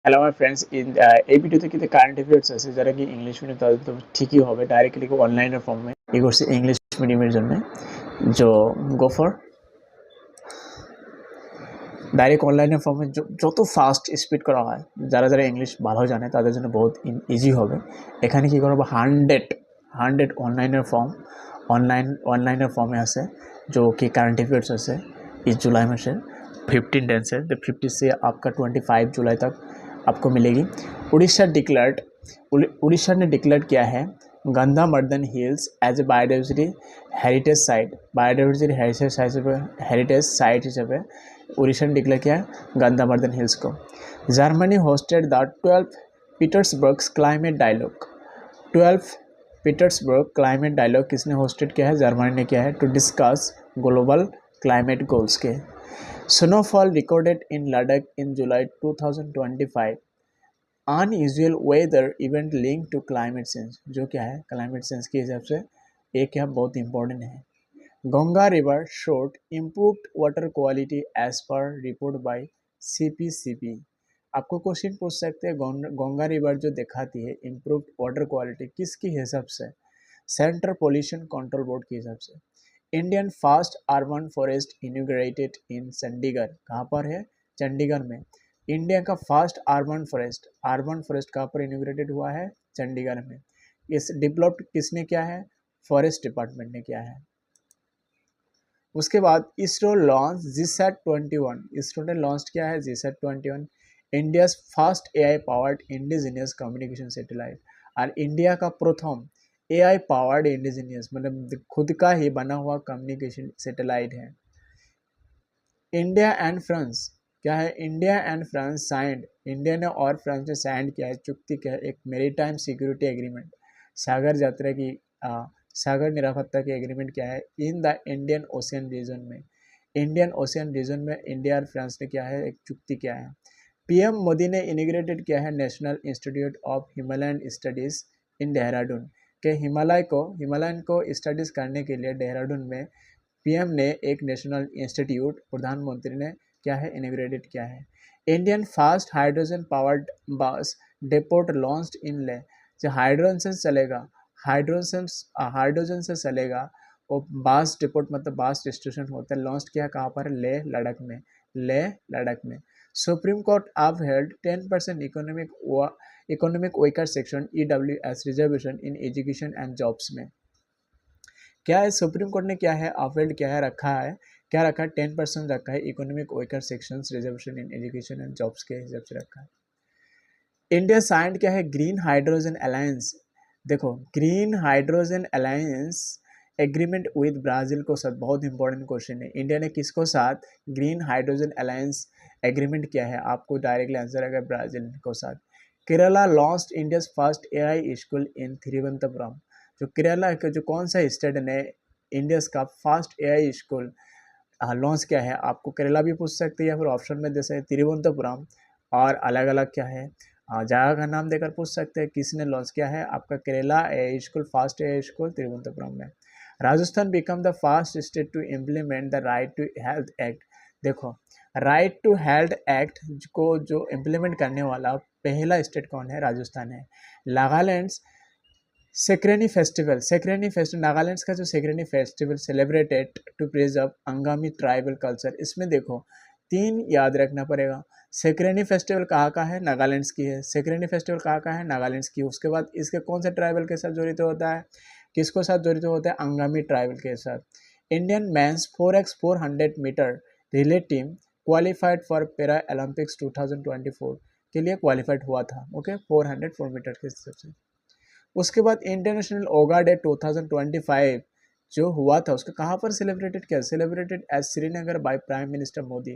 Hello আমার friends এই ভিডিওতে কিন্তু কারেন্ট অ্যাফেয়ার্স আছে যারা কি ইংলিশ মিডিয়াম তাদের তো ঠিকই হবে ডাইরেক্টলি অনলাইনের ফর্মে এই করছে ইংলিশ মিডিয়ামের জন্য जो गो फॉर ডাইরেক্ট অনলাইনের ফর্মে যত ফাস্ট স্পিড করা হয় যারা যারা ইংলিশ ভালো জানে তাদের জন্য বহুত ইজি হবে। এখানে কী করবো হান্ড্রেড অনলাইনের ফর্ম অনলাইনের ফর্মে আছে जो कि करंट अफेयर्स আছে इस जुलाई में से 15 दिन से तो 50 से आपका 25 जुलाई तक आपको मिलेगी। उड़ीसा ने डिक्लेयर किया है Gangamardan hills as a biodiversity heritage site हिसाब से उड़ीसा ने डिक्लेयर किया है गंगामर्दन हिल्स को। Germany hosted the 12 Petersberg climate dialogue. 12 Petersberg climate dialogue किसने होस्टेड किया है? जर्मनी ने किया है to discuss global climate goals के। Snowfall recorded in Ladakh in July 2025। Unusual weather event link to climate change, जो क्या है क्लाइमेट चेंज के हिसाब से एक यहाँ बहुत इंपॉर्टेंट है। Ganga river showed improved water quality as per report by CPCB. आपको क्वेश्चन पूछ सकते हैं गंगा रिवर जो दिखाती है इम्प्रूव्ड वाटर क्वालिटी किसके हिसाब से? सेंट्रल पोल्यूशन कंट्रोल बोर्ड के हिसाब से। Indian fast urban forest inaugurated इन चंडीगढ़, कहाँ पर है? चंडीगढ़ में। इंडिया का फास्ट अर्बन फॉरेस्ट कहाँ पर इनॉग्रेटेड हुआ है? चंडीगढ़ में। इस डेवलप्ड किसने किया है? फॉरेस्ट डिपार्टमेंट ने किया है। उसके बाद इसरो लॉन्च GSAT-21। इसरो ने लॉन्च किया है GSAT-21, India first AI powered indigenous communication satellite. और इंडिया का प्रथम एआई पावर्ड इंडिजिनियस मतलब खुद का ही बना हुआ कम्युनिकेशन सैटेलाइट है। इंडिया एंड फ्रांस क्या है? India and France signed, India ने और फ्रांस ने साइन किया है, चुक्ति किया है एक मेरीटाइम सिक्योरिटी एग्रीमेंट, सागर यात्रा की सागर निरापत्ता की एग्रीमेंट क्या है in the Indian Ocean region में। इंडियन ओशियन रीजन में इंडिया और फ्रांस ने क्या है एक चुक्ति किया है। पीएम मोदी ने इनिग्रेटेड किया है national institute of Himalayan studies इन देहरादून के। हिमालयन को स्टडीज़ करने के लिए देहरादून में पीएम ने एक नेशनल इंस्टीट्यूट प्रधानमंत्री ने क्या है इनिग्रेटेड किया है। इंडियन फास्ट हाइड्रोजन पावर्ड बस डेपोट लॉन्च्ड इन ले, जो हाइड्रोजन से चलेगा, हाइड्रोजन से चलेगा वो बस डिपोट मतलब बस स्टेशन होता है, लॉन्च किया कहाँ पर? लेह लद्दाख में। लेह लद्दाख में। Supreme court upheld 10% economic waker section EWS reservation in education and jobs में। क्या है सुप्रीम कोर्ट ने क्या है अपहेल्ड क्या है रखा है? क्या रखा है? 10% रखा है economic waker sections reservation in education and jobs के हिसाब से रखा है। इंडिया साइंड क्या है ग्रीन हाइड्रोजन अलायंस। देखो green hydrogen alliance agreement with Brazil को साथ, बहुत इंपॉर्टेंट क्वेश्चन है। इंडिया ने किसको साथ ग्रीन हाइड्रोजन अलायंस एग्रीमेंट किया है? आपको डायरेक्टली आंसर आएगा ब्राज़ील को साथ। Kerala launched India's first AI school इन तिरुवनंतपुरम। जो केरला का जो कौन सा स्टेट ने इंडिया का फर्स्ट एआई स्कूल लॉन्च किया है? आपको केरला भी पूछ सकते हैं या फिर ऑप्शन में जैसे तिरुवनंतपुरम और अलग अलग क्या है जगह का नाम देकर पूछ सकते हैं किसने लॉन्च किया है। आपका Kerala AI school first AI school Thiruvananthapuram में। Rajasthan become the first state to implement the right to health act. देखो राइट टू हेल्थ एक्ट को जो इम्प्लीमेंट करने वाला पहला स्टेट कौन है? राजस्थान है। नागालैंड सेक्रेनी फेस्टिवल नागालैंड का जो Sekrenyi festival celebrated to preserve Angami tribal culture. इसमें देखो 3 याद रखना पड़ेगा। सेक्रेनी फेस्टिवल कहाँ का है? नागालैंड की है। सेक्रेनी फेस्टिवल कहाँ का है? नागालैंड की। उसके बाद इसके कौन सा ट्राइबल के साथ जड़ित होता है? किसको साथ जड़ित होता है? अंगामी ट्राइबल के साथ। Indian men's 4x400 metre relay team qualified for para Olympics 2024 के लिए क्वालिफाइड हुआ था। ओके 400 मीटर के हिसाब से। उसके बाद इंटरनेशनल योगा डे 2025 जो हुआ था उसका कहाँ पर सेलिब्रेटेड किया? Celebrated as Srinagar by Prime Minister Modi.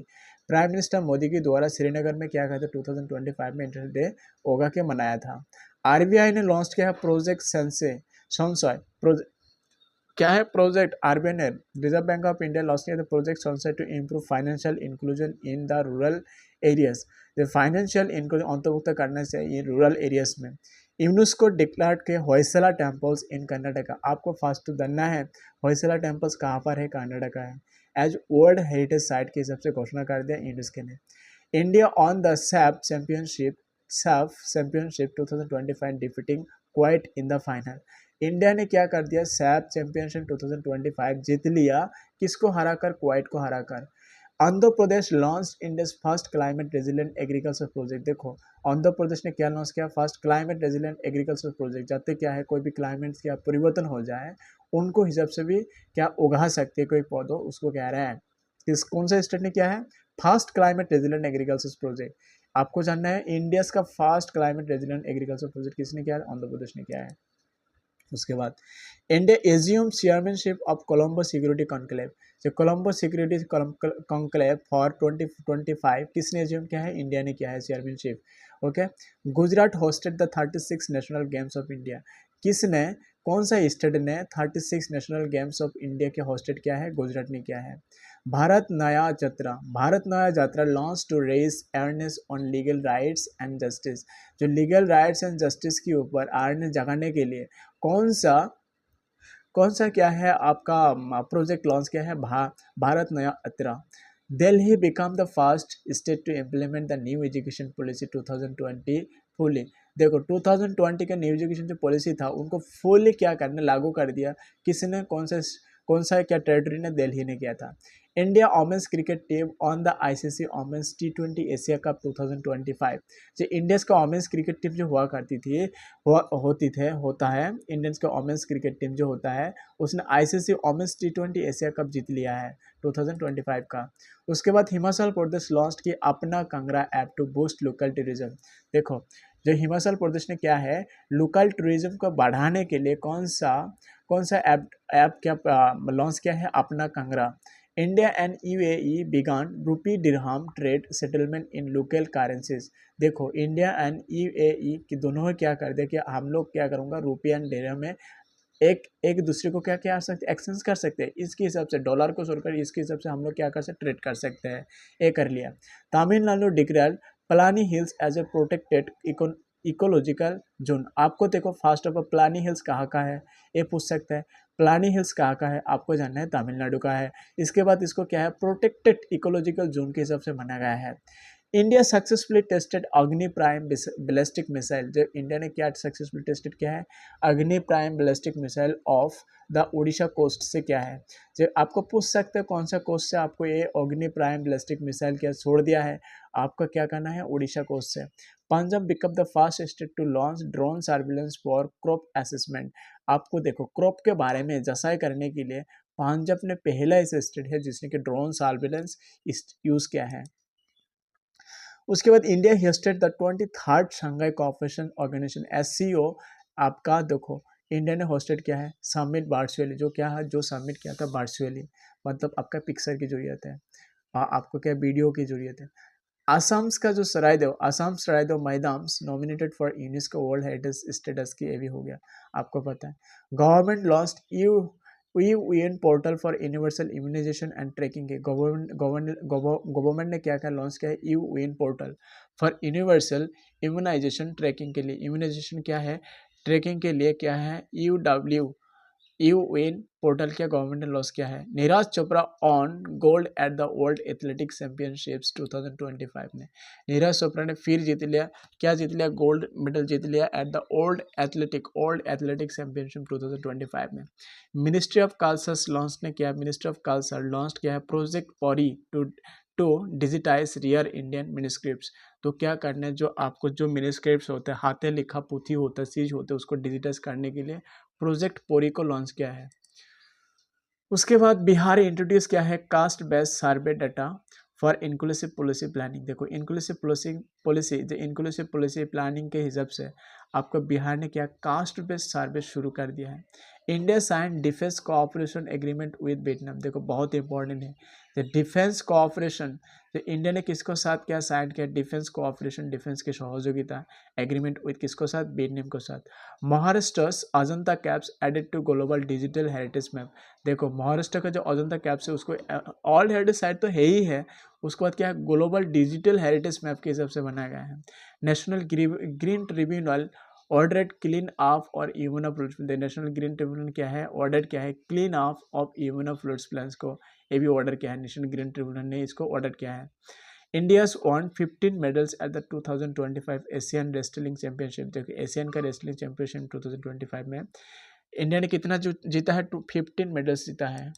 Prime Minister Modi के द्वारा श्रीनगर में क्या कहते हैं 2025 में इंटरनेशनल डे योगा के मनाया था। आरबीआई ने लॉन्च किया है प्रोजेक्ट सनसॉय। क्या है प्रोजेक्ट? आरबीआई ने reserve bank of India launch किया था प्रोजेक्ट सनसॉय to improve financial inclusion in the rural areas. Financial inclusion अंतर्भुक्त करने से ये रूरल एरियाज में। यूनेस्को डिक्लेयर्ड के होयसला टेम्पल्स इन कर्नाटका। आपको फर्स्ट जानना है होयसला टेम्पल्स कहाँ पर है? कर्नाटका है। एज वर्ल्ड हेरिटेज साइट के हिसाब से घोषणा कर दिया यूनेस्को ने। India on the SAP championship Saif championship 2025 defeating quite in the final. India ने क्या कर दिया, सैफ चैंपियनशिप 2025 जीत लिया, किसको हराकर, क्वाइट को हराकर। Andhra Pradesh launch India first climate resilient agriculture project. देखो आंध्र प्रदेश ने क्या लॉन्च किया, first climate resilient agriculture project. जाते क्या है, कोई भी क्लाइमेट क्या परिवर्तन हो जाए उनको हिसाब से भी क्या उगा सकते हैं कोई पौधों, उसको कह रहे हैं। किस कौन सा स्टेट ने किया है, first climate resilient agriculture project. आपको जानना है इंडिया का first climate resilient agriculture project किसने किया है, आंध्र प्रदेश ने किया है। उसके बाद India assume chairmanship of Colombo security conclave. जो कोलंबो सिक्योरिटी कॉन्क्लेव फॉर 2025 किसने एज्यूम किया है, इंडिया ने किया है chairmanship. Okay, Gujarat hosted the 36 national games of India. किसने, कौन सा स्टेट ने 36 नेशनल गेम्स ऑफ इंडिया के होस्टेड किया है, गुजरात ने किया है। भारत नया यात्रा, Bharat Naya Yatra launch to raise awareness on legal rights and justice. जो लीगल राइट्स एंड जस्टिस के ऊपर अवेयरनेस जगाने के लिए कौन सा क्या है आपका प्रोजेक्ट लॉन्च किया है, Bharat Naya Yatra. Delhi become the first state to implement the new education policy 2020 fully. देखो 2020 का न्यू एजुकेशन जो पॉलिसी था उनको फुली क्या करने, लागू कर दिया। किसने, कौन सा क्या टेरिटरी ने, दिल्ली ने किया था। India women's cricket team on the ICC women's T20 Asia Cup 2025। जो इंडियंस का वोमेंस क्रिकेट टीम जो हुआ करती थी, होता है इंडियंस का वोमेंस क्रिकेट टीम जो होता है, उसने ICC women's T20 Asia cup जीत लिया है 2025 का। उसके बाद हिमाचल प्रदेश लॉन्च की अपना Kangra app to boost local tourism. देखो जो हिमाचल प्रदेश ने क्या है, लोकल टूरिज्म को बढ़ाने के लिए कौन सा ऐप क्या लॉन्च किया है, अपना Kangra. India and UAE began rupee dirham trade settlement in local currencies. देखो इंडिया एंड यूएई की दोनों क्या कर दिया कि हम लोग क्या करूँगा, रुपया एंड दिरहम में एक दूसरे को क्या क्या सकते, एक्सचेंज कर सकते हैं। इसके हिसाब से डॉलर को छोड़कर इसके हिसाब से हम लोग क्या कर सकते, ट्रेड कर सकते हैं। ये कर लिया। Tamil Nadu declare Palani hills as a protected ecological zone. आपको देखो first of all Palani hills कहाँ का है, ये पूछ सकता है। पलानी हिल्स कहाँ का है, आपको जानना है, तमिलनाडु का है। इसके बाद इसको क्या है, प्रोटेक्टेड इकोलॉजिकल जोन के हिसाब से माना गया है। India successfully tested Agni prime ballistic missile. जो इंडिया ने क्या सक्सेसफुली टेस्टेड किया है, Agni prime ballistic missile off the Orissa coast से क्या है। जो आपको पूछ सकते हैं कौन सा कोस्ट से आपको ये अग्नि प्राइम बैलिस्टिक मिसाइल क्या छोड़ दिया है, आपका क्या करना है, उड़ीसा कोस्ट से। Punjab become the first state to launch drone surveillance for crop assessment. आपको देखो क्रॉप के बारे में जसाई करने के लिए पंजाब ने पहला ऐसा स्टेट है जिसने कि ड्रोन सर्विलेंस यूज किया है। उसके बाद India hosted the 23rd Shanghai cooperation organisation SCO। आपका देखो इंडिया ने होस्टेड किया है समिट वर्चुअली। जो क्या है, जो समिट किया था वर्चुअली, मतलब आपका पिक्चर की जरूरत है, आपको क्या वीडियो की जरूरत है। आसाम्स का जो आसाम सरायदेव मैदान nominated for UNESCO world heritage status की, ये भी हो गया, आपको पता है। Government launched UN portal for universal immunisation and tracking के। गवर्नमेंट ने क्या क्या लॉन्च किया है, UN portal for universal immunisation tracking के लिए। इम्यूनाइजेशन क्या है, ट्रैकिंग के लिए क्या है, यूएन पोर्टल क्या गवर्नमेंट ने लॉन्च किया है। Neeraj Chopra on gold at the world athletics championships 2025 में। नीरज चोपड़ा ने फिर जीत लिया, क्या जीत लिया, गोल्ड मेडल जीत लिया at the world athletics championship 2025 में। मिनिस्ट्री ऑफ कल्चर लॉन्च ने किया, मिनिस्ट्री ऑफ कल्चर लॉन्च किया है प्रोजेक्ट पॉरी to digitize rare Indian manuscript. तो क्या करना है, जो आपको जो मिनिस्क्रिप्ट होते हैं, हाथे लिखा पुथी होता है, चीज होते हैं, उसको डिजिटाइज करने के लिए प्रोजेक्ट पोरी को लॉन्च किया है। उसके बाद बिहार इंट्रोड्यूस किया है caste based survey data for inclusive policy planning. देखो इंक्लूसिव पॉलिसी जो इंक्लूसिव पॉलिसी प्लानिंग के हिसाब से आपको बिहार ने क्या कास्ट बेस्ड सर्वे शुरू कर दिया है। India sign defence cooperation agreement with Vietnam. देखो बहुत इंपॉर्टेंट है, तो डिफेंस कोऑपरेशन तो इंडिया ने किसको साथ क्या साइन किया, डिफेंस कोऑपरेशन, डिफेंस की सहयोगिता एग्रीमेंट विद किसको साथ, वियतनाम को साथ। Maharashtra Ajanta caves added to global digital heritage map. देखो महाराष्ट्र का जो अजंता कैप्स है उसको ऑल हेरिटेज साइट तो है ही है, उसके बाद क्या है, ग्लोबल डिजिटल हेरिटेज मैप के हिसाब से बनाया गया है। National green tribunal order clean of और इम्यूनोफ्लूइड्स। नेशनल ग्रीन ट्रिब्यूनल क्या है, ऑर्डर क्या है, क्लीन ऑफ इम्यूनोफ्लूइड्स प्लान्स को, ये भी ऑर्डर किया है, नेशनल ग्रीन ट्रिब्यूनल ने इसको ऑर्डर किया है। India's won 15 medals at the 2025 Asian wrestling championship. देखिए एशियन का रेसलिंग चैंपियनशिप 2025 में इंडिया ने कितना जीता है, 15 मेडल्स जीता है।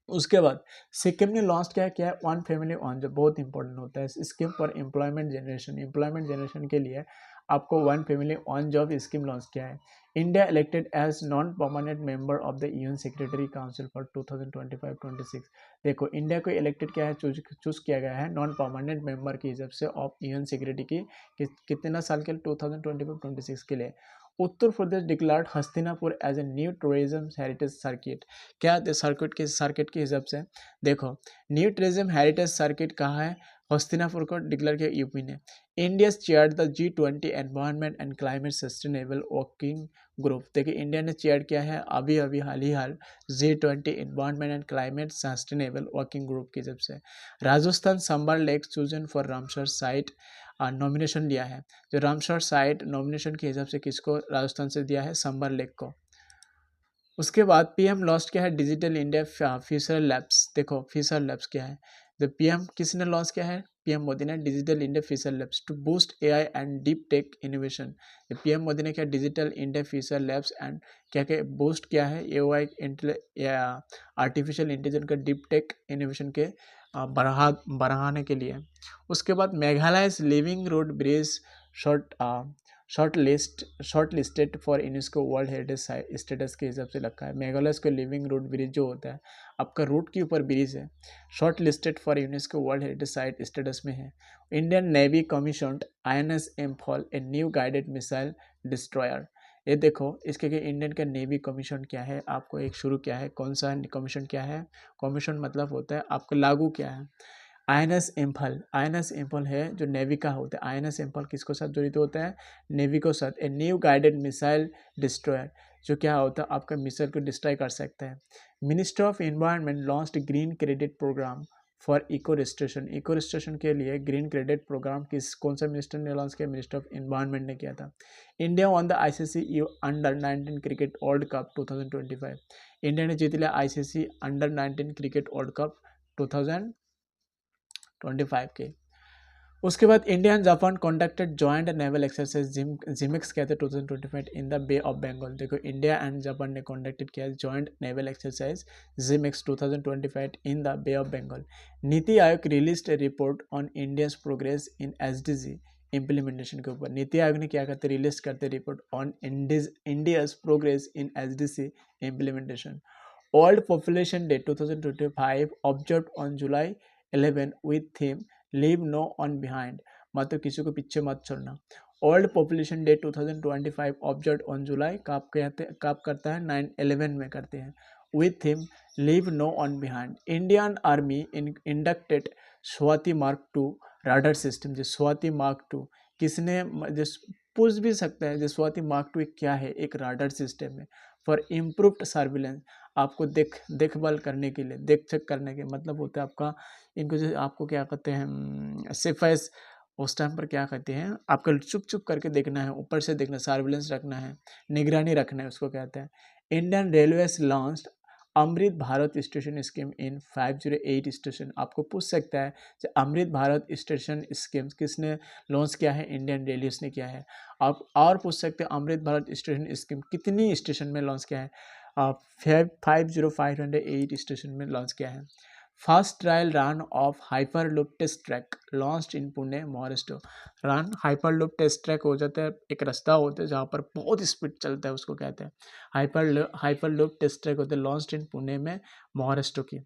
उसके बाद सिक्किम ने लॉन्च किया है वन फैमिली वन, जो बहुत इंपॉर्टेंट होता है स्कीम फॉर एम्प्लॉयमेंट जनरेशन के लिए आपको one family one job scheme launch किया है। India elected as non permanent member of the UN security council for 2025-26। देखो इंडिया को इलेक्टेड क्या है, चूज किया गया है नॉन परमानेंट मेंबर के हिसाब से ऑफ यूएन सेक्रेटरी की कितना साल के लिए, 2025-26 के लिए। Uttar Pradesh declared Hastinapur as a new tourism heritage circuit. क्या सर्किट के हिसाब से देखो, न्यू टूरिज्म हेरिटेज सर्किट कहाँ है, हस्तिनापुर को डिक्लेयर किया यूपी ने। India chair the G20 environment and climate sustainable working group. देखिए इंडिया ने चेयर किया है अभी हाल G20 environment and climate sustainable working group की तरफ से। Rajasthan Sambhar lake chosen for Ramsar site nomination लिया है। जो रामसर साइट नॉमिनेशन के हिसाब से किसको राजस्थान से दिया है, संबर लेक को। उसके बाद पीएम लॉन्च किया है डिजिटल इंडिया फ्यूचर लैब्स। देखो फ्यूचर लैब्स क्या है, जो पीएम किसने लॉन्च किया है, पीएम मोदी ने digital India future labs to boost AI and deep tech innovation. PM Modi ने क्या digital India future labs and क्या क्या बूस्ट किया है एआई आर्टिफिशियल इंटेलिजेंस का डीप टेक इनोवेशन के बढ़ाने के लिए। उसके बाद Meghalaya living root bridge short shortlisted for UNESCO world heritage status के हिसाब से रखा है। मेघालय को लिविंग रोड ब्रिज जो होता है आपका रोड के ऊपर ब्रिज है, short listed for UNESCO world heritage site status में है। Indian navy commissioned INS Imphal a new guided missile destroyer. ये देखो इसके इंडियन का नेवी कमीशन क्या है, आपको एक शुरू क्या है, कौन सा कमीशन क्या है, कमीशन मतलब होता है आपको लागू क्या है। INS इम्फल है जो नेवी का होता है। INS इम्फल किसको साथ जड़ित होता है, नेवी को साथ। A new guided missile destroyer जो क्या होता है आपका मिसाइल को डिस्ट्रॉय कर सकता है। Minister of environment launched green credit programme for eco restoration के लिए ग्रीन क्रेडिट प्रोग्राम कौन सा मिनिस्टर ने लॉन्च किया, मिनिस्टर ऑफ एनवायरनमेंट ने किया था। India on the ICC under 19 cricket world cup 2025। India ने जीत लिया ICC under 19 cricket world cup 2025 के। उसके बाद India and Japan conducted joint naval exercise JIMEX कहते हैं 2025 in the bay of Bengal. देखो इंडिया एंड जापान ने कॉन्डक्टेड किया joint naval exercise JIMEX 2025 in the bay of Bengal. NITI Aayog released a report on India's progress in SDG implementation के ऊपर। नीति आयोग ने क्या करते, रिलीज करते report on India's progress in SDG implementation. World population day 2025 observe on July 11 with theme leave know on behind, मतलब किसी को पीछे मत छोड़ना। World population day 2025 observe on July कब करता है, 9/11 में करते हैं, with theme leave know on behind. Indian army inducted Swati mark 2 radar system. जो स्वाति मार्क 2 किसने पूछ भी सकता है, जो स्वाति मार्क 2 क्या है, एक राडार सिस्टम है फॉर इम्प्रूव्ड सर्विलेंस, आपको देखभाल करने के लिए, देख चेक करने के मतलब होता है आपका इनको जो आपको क्या कहते हैं सिफाइस, उस टाइम पर क्या कहते हैं आपको चुप चुप करके देखना है, ऊपर से देखना, सर्विलेंस रखना है, निगरानी रखना है, उसको कहते हैं। Indian railways launched Amrit Bharat station scheme in 508 station. आपको पूछ सकता है कि अमृत भारत स्टेशन स्कीम किसने लॉन्च किया है, इंडियन रेलवेज ने किया है। आप और पूछ सकते हैं अमृत भारत स्टेशन स्कीम कितनी स्टेशन में लॉन्च किया है, 508 स्टेशन में लॉन्च किया है। First trial run of hyperloop test track launched in Pune Maharashtra. Run hyperloop test track हो जाता है, एक रास्ता होता है जहाँ पर बहुत स्पीड चलता है, उसको कहते हैं हाइपरलूप टेस्ट ट्रैक होता है, लॉन्च्ड इन पुणे में महाराष्ट्र की।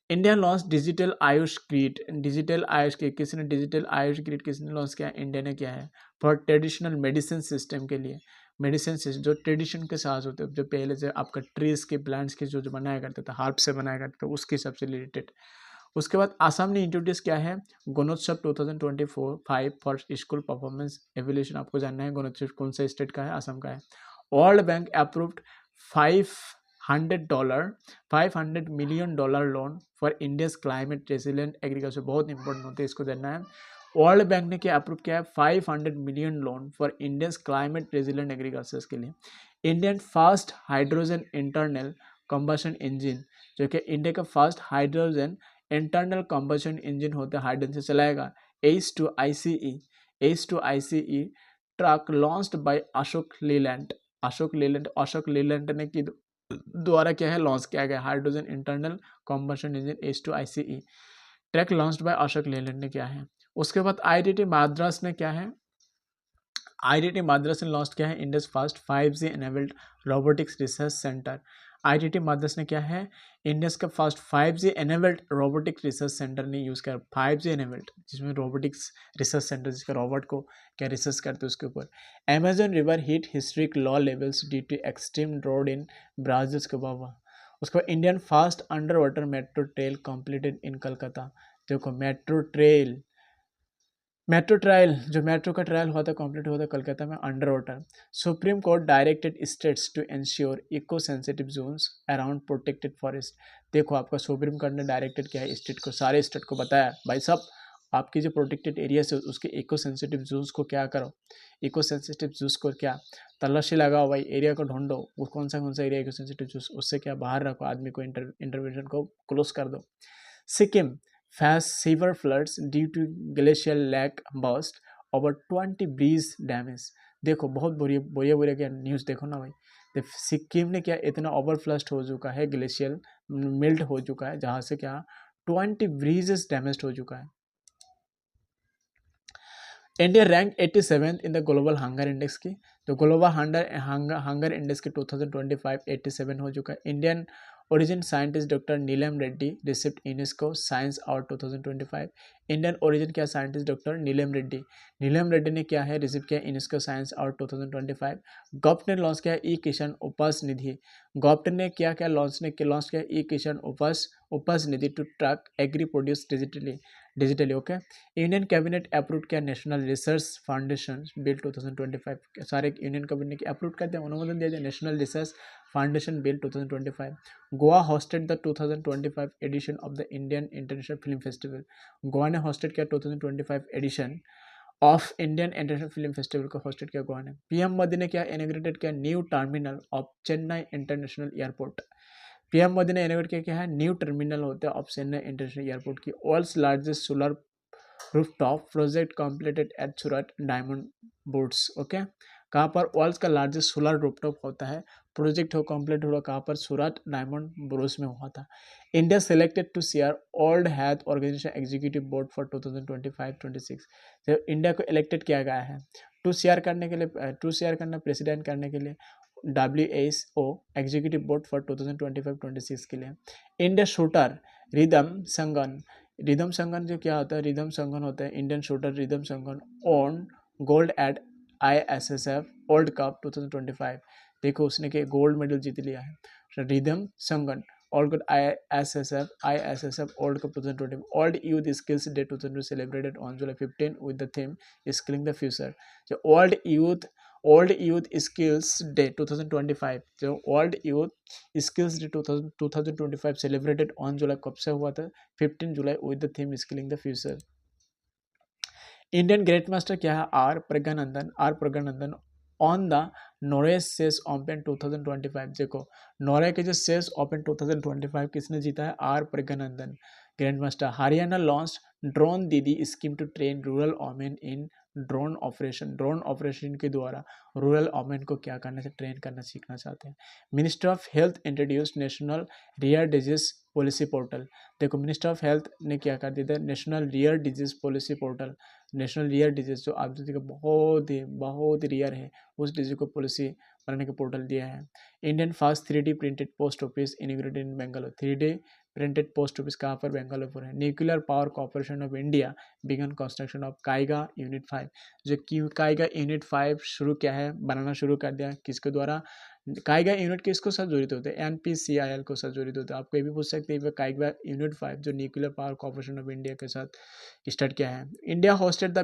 India launch digital Ayush grid. Digital Ayush के किसने, डिजिटल आयुष ग्रिड किसने लॉन्च किया, इंडिया ने किया है फॉर ट्रेडिशनल मेडिसिन सिस्टम के लिए। मेडिसिन सिस्टम जो ट्रेडिशन के साथ होते हैं, जो पहले से आपका ट्रीज के प्लांट्स के जो बनाया करते थे, हार्ब से बनाया करते थे, उसके हिसाब से रिलेटेड। उसके बाद आसाम ने इंट्रोड्यूस किया है Gunotsav 2024-5 for school performance evolution. आपको जानना है गुणोत्सव कौन सा स्टेट का है, आसाम का है। World bank approved $500 million loan for India's climate resilient agriculture. बहुत इंपॉर्टेंट होते हैं, इसको जानना है। वर्ल्ड बैंक ने क्या अप्रूव किया है, $500 million loan for Indians climate resilient agriculture के लिए। Indian first hydrogen internal combustion engine, जो कि इंडिया का first hydrogen internal combustion engine होता है, हाइड्रोजन से चलाएगा। H2ICE truck launched by Ashok Leyland ने की द्वारा क्या है लॉन्च किया गया hydrogen internal combustion engine H2ICE truck launched by Ashok Leyland ने क्या है। उसके बाद आईआईटी मद्रास ने क्या है, आईआईटी मद्रास ने लॉन्च किया है India's first 5G enabled robotics research centre. IIT Madras ने क्या है, इंडियाज का first 5G enabled robotics research centre ने यूज़ किया। 5G एनेबल्ड जिसमें रोबोटिक्स रिसर्च सेंटर, जिसका रोबोट को क्या रिसर्च करते हैं उसके ऊपर। Amazon river hit historic low levels due to extreme drought in Brazil के बाबा। उसके बाद Indian fast under water metro trail completed in Calcutta. देखो मेट्रो ट्रायल, जो मेट्रो का ट्रायल हुआ था कंप्लीट हुआ था कलकत्ता में under water. Supreme court directed states to ensure eco sensitive zones around protected forest. देखो आपका सुप्रीम कोर्ट ने डायरेक्टेड किया है स्टेट को, सारे स्टेट को बताया भाई साहब आपकी जो प्रोटेक्टेड एरियाज है उसके इको सेंसिटिव जोन्स को क्या करो, इको सेंसिटिव जोन्स को क्या तलाशी लगाओ भाई, एरिया को ढूंढो वो कौन सा एरिया इको सेंसिटिव जोन्स, उससे क्या बाहर रखो आदमी को, इंटरवेंशन को क्लोज कर दो। Sikkim face severe floods due to glacial lake burst, over 20 bridge damage. देखो बहुत बुरी बुरी बुरी क्या न्यूज़ देखो ना भाई, तो सिक्किम ने क्या इतना ओवर फ्लस्ट हो चुका है, ग्लेशियल मेल्ट हो चुका है जहाँ से क्या 20 ब्रिजेस डैमेज हो चुका है। India rank 87 in the global hunger index की, तो ग्लोबल हंगर इंडेक्स के 2025 87 हो चुका है। Indian origin scientist doctor Neelam Reddy receipt UNESCO science award 2025। Indian origin क्या साइंटिस्ट डॉक्टर नीलम रेड्डी ने क्या है रिसिप्ट किया यूनेस्को साइंस अवार्ड 2025। गवर्नमेंट ने लॉन्च किया ई किसान उपास निधि। गवर्नमेंट ने क्या लॉन्च किया e Kisan Upas Nidhi to track agri produce digitally okay. Union cabinet approve किया नेशनल रिसर्च फाउंडेशन बिल 2025। सारे यूनियन कैबिनेट ने अप्रूव कर दिया, अनुमोदन दिया national research foundation bill 2025। Goa hosted the 2025 edition of the Indian international film festival. Goa ने hosted किया 2025 edition of Indian international film festival को होस्टेड किया गोवा ने। पीएम मोदी ने क्या इनॉग्रेटेड किया new terminal of Chennai international airport. PM Modi ने इनोवेट किया क्या है न्यू टर्मिनल होता है ऑफ चेन्नई इंटरनेशनल एयरपोर्ट की। World's largest solar rooftop project completed eight सूरत डायमंड बोर्ड्स ओके। कहाँ पर वर्ल्ड का लार्जेस्ट सोलर रूफटॉप होता है प्रोजेक्ट हो कंप्लीट हुआ कहाँ पर, सूरत डायमंड बोर्ड्स में हुआ था। India selected to share old health organisation executive board for 2025-26। तो इंडिया को इलेक्टेड किया गया है टू शेयर करना प्रेसिडेंट करने के लिए WHO एग्जीक्यूटिव बोर्ड फॉर 2025-26 के लिए। इंडिया शूटर रिदम संगन जो क्या होता है, रिदम संगन होता है Indian shooter Rhythm Sangwan on gold at ISSF world cup 2025। देखो उसने के गोल्ड मेडल जीत लिया है Rhythm Sangwan all good ISSF world cup 2025। World youth skills day 2020 celebrated on July 15 with the theme skilling the future. जो वर्ल्ड यूथ स्किल्स डे 2025, जो world youth skills day 2025 celebrated on July कब से हुआ था 15 July with the theme skilling the future. Indian great master क्या है R Praggnanandhaa on the Norway chess open 2025। देखो Norway के जो चेस ओपन 2025 किसने जीता है, आर प्रज्ञानंदन ग्रैंड मास्टर। Haryana launch drone didi scheme to train rural women in drone operation के द्वारा रूरल वोमेन को क्या करना से ट्रेन करना सीखना चाहते हैं। Minister of health introduce national rear disease policy portal. देखो मिनिस्टर ऑफ हेल्थ ने क्या कर दिया था national rear disease policy portal. National rear disease जो आप देखिए बहुत ही रियर है उस डिजीज को पॉलिसी बनाने का पोर्टल दिया है। Indian fast 3D printed post office inaugurated in Bangalore. 3D printed post office कहाँ पर, बेंगलोर पर है। Nuclear power corporation of India began construction of Kaiga unit 5। जो काइगा यूनिट 5 शुरू क्या है बनाना शुरू कर दिया किसके द्वारा, काइगा यूनिट किसको साथ जड़ित होते हैं, NPCIL को साथ जड़ित होते हैं। आपको ये भी पूछ सकते हैं काइगा यूनिट 5 जो nuclear power corporation of India के साथ स्टार्ट किया है। India hosted the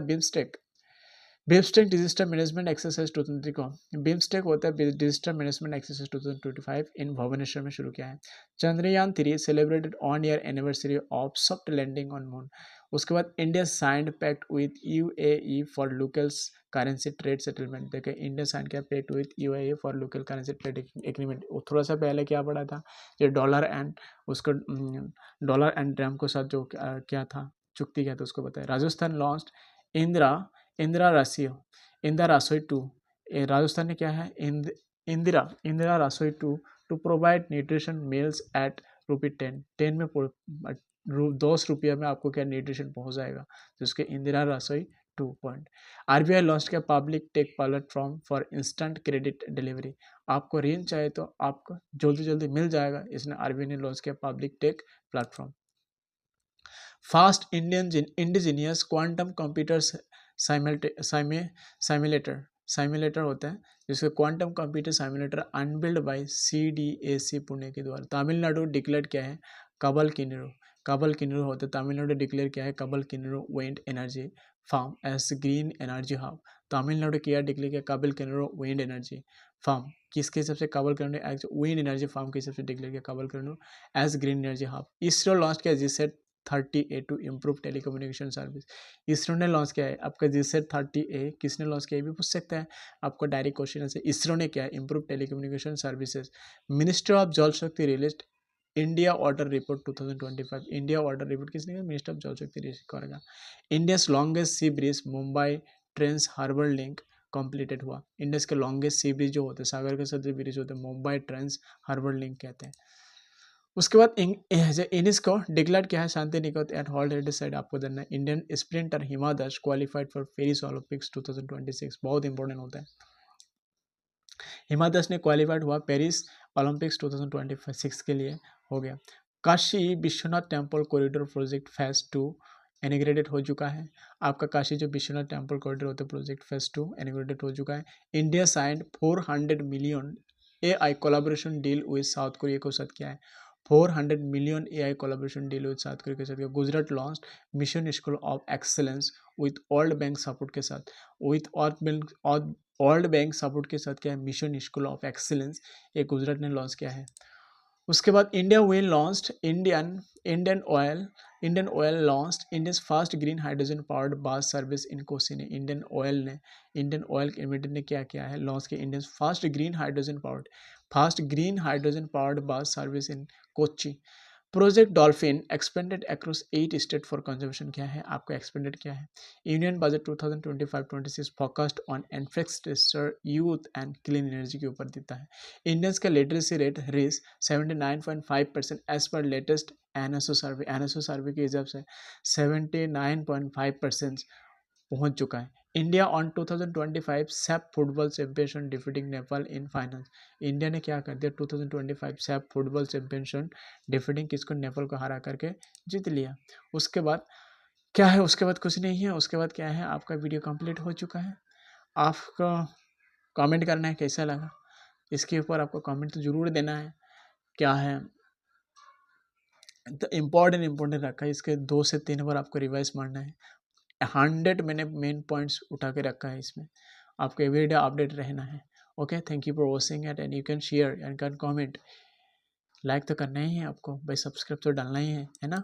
BIMSTEC disaster management exercise 2023 को। बिम्स्टेक होता है disaster management exercise 2025 in Bhubaneswar में शुरू किया है। Chandrayaan 3 celebrated 1 year anniversary of soft landing on moon. उसके बाद India signed pact with UAE for local currency trade settlement. देखिए इंडिया साइन किया pact with UAE for local currency trade agreement. थोड़ा सा पहले क्या पड़ा था, ये डॉलर एंड उसको डॉलर एंड ड्रम के साथ जो क्या था चुक्ति किया था उसको बताया। राजस्थान लॉन्च्ड इंदिरा इंदिरा रसोई 2। राजस्थान ने क्या है Indira Rasoi 2 to provide nutrition meals at ₹10 में 10 रुपये में आपको क्या न्यूट्रिशन पहुंच जाएगा, तो उसके Indira Rasoi 2 point. RBI launch किया public tech platform for instant credit delivery. आपको ऋण चाहिए तो आपको जल्दी जल्दी मिल जाएगा, इसने आरबीआई ने लॉन्च किया public tech platform. Fast Indian indigenous quantum computers simulator होता है, जिसके quantum computer simulator unbuilt by CDAC Pune के द्वारा। तमिलनाडु डिक्लेयर क्या है, कबल किन्नूर होता है। तमिलनाडु डिक्लेयर क्या है, कबल Kinnaur wind energy farm as green energy hub. Tamil Nadu क्या डिक्लेयर किया, कबल किन्नूर विंड एनर्जी फार्म किसके हिसाब से, कबल Kinnaur as wind energy farm के हिसाब से डिक्लेयर किया कबल Kinnaur as green energy hub. ISRO launch किया GSAT 30A to improve telecommunication service. ISRO ने लॉन्च किया है आपका जीसैट 30A। किसने लॉन्च किया, ये भी पूछ सकता है आपको डायरेक्ट क्वेश्चन है। इसरो ने क्या है, improve telecommunication services. Minister of Jal Shakti released India water report 2025। India water report किसने किया, minister of Jal Shakti release करेगा। India's longest sea bridge Mumbai trans harbour link completed हुआ। इंडिया के लॉन्गेस्ट सी ब्रिज जो होते हैं, सागर के साथ ब्रिज होते हैं, मुंबई ट्रेंस हार्बर लिंक कहते हैं। उसके बाद इनिस को डिक्लेयर किया है Shanti Niketan eight halt eight side, आपको देना है। Indian sprinter Hima Das qualified for Paris Olympics 2026। बहुत इंपॉर्टेंट होता है। हिमा दास ने क्वालिफाइड हुआ पेरिस ओलंपिक्स 2026 के लिए, हो गया। Kashi Vishwanath temple corridor project phase 2 inaugurated हो चुका है। आपका काशी जो विश्वनाथ टेम्पल कॉरिडोर होता है प्रोजेक्ट फेज 2 इनॉग्रेटेड हो चुका है। India signed 400 million AI collaboration deal with south Korea के साथ क्या है, 400 million AI collaboration deal with south Korea के साथ। Gujarat launch mission school of excellence with world bank support के साथ, विथ वर्ल्ड बैंक सपोर्ट के साथ क्या है, मिशन स्कूल ऑफ एक्सीलेंस, ये गुजरात ने लॉन्च किया है। उसके बाद India will launched Indian oil launched India's first green hydrogen powered bus service इन कोसी। ने इंडियन ऑयल लिमिटेड ने क्या किया है, लॉन्च किया Indian first green hydrogen powered bus service in Kochi. Project dolphin expanded across 8 state for conservation क्या है, आपको expanded क्या है। Union budget 2025-26 focused on infrastructure youth and clean energy के ऊपर देता है। इंडियंस का literacy rate reach 79.5% as per latest NSO survey के हिसाब से 79.5% पहुंच चुका है। India on 2025 SAFF football championship defeating Nepal in final. India ने क्या कर दिया 2025 सैप फुटबॉल चैंपियनशिप डिफीटिंग किसको, नेपाल को हरा करके जीत लिया। उसके बाद क्या है, उसके बाद कुछ नहीं है। उसके बाद क्या है, आपका वीडियो कंप्लीट हो चुका है। आपको कमेंट करना है कैसा लगा, इसके ऊपर आपको कमेंट तो जरूर देना है। क्या है तो इम्पोर्टेंट रखा है, इसके 2 से 3 बार आपको रिवाइज मारना है। 100 मैंने मेन पॉइंट्स उठा के रखा है, इसमें आपको एवरीडे अपडेट रहना है। Okay, thank you for watching it and you can share and can comment. Like तो करना ही है आपको भाई, सब्सक्राइब तो डालना ही है ना।